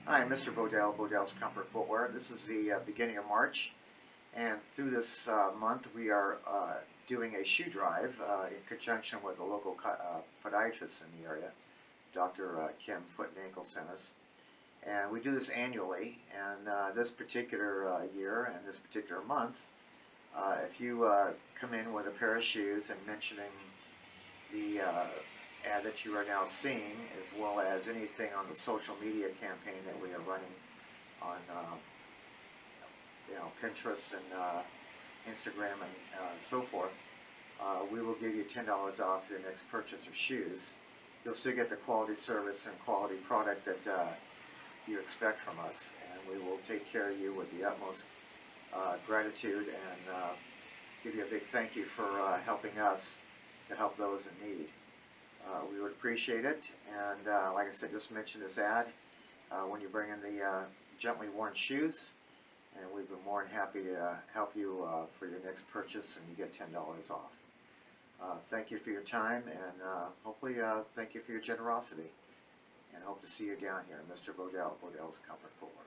Hi, Mr. Bodell, Bodell's Comfort Footwear. This is the beginning of March, and through this month we are doing a shoe drive in conjunction with a local podiatrist in the area, Dr. Kim, Foot and Ankle Centers. And we do this annually, and this particular year and this particular month, if you come in with a pair of shoes and mentioning the ad that you are now seeing, as well as anything on the social media campaign that we are running on Pinterest and Instagram and so forth, we will give you $10 off your next purchase of shoes. You'll still get the quality service and quality product that you expect from us, and we will take care of you with the utmost gratitude and give you a big thank you for helping us to help those in need. We would appreciate it, and like I said, just mention this ad when you bring in the gently worn shoes, and we'd be more than happy to help you for your next purchase, and you get $10 off. Thank you for your time, and hopefully thank you for your generosity, and hope to see you down here. Mr. Bodell, Bodell's Comfort Footwear.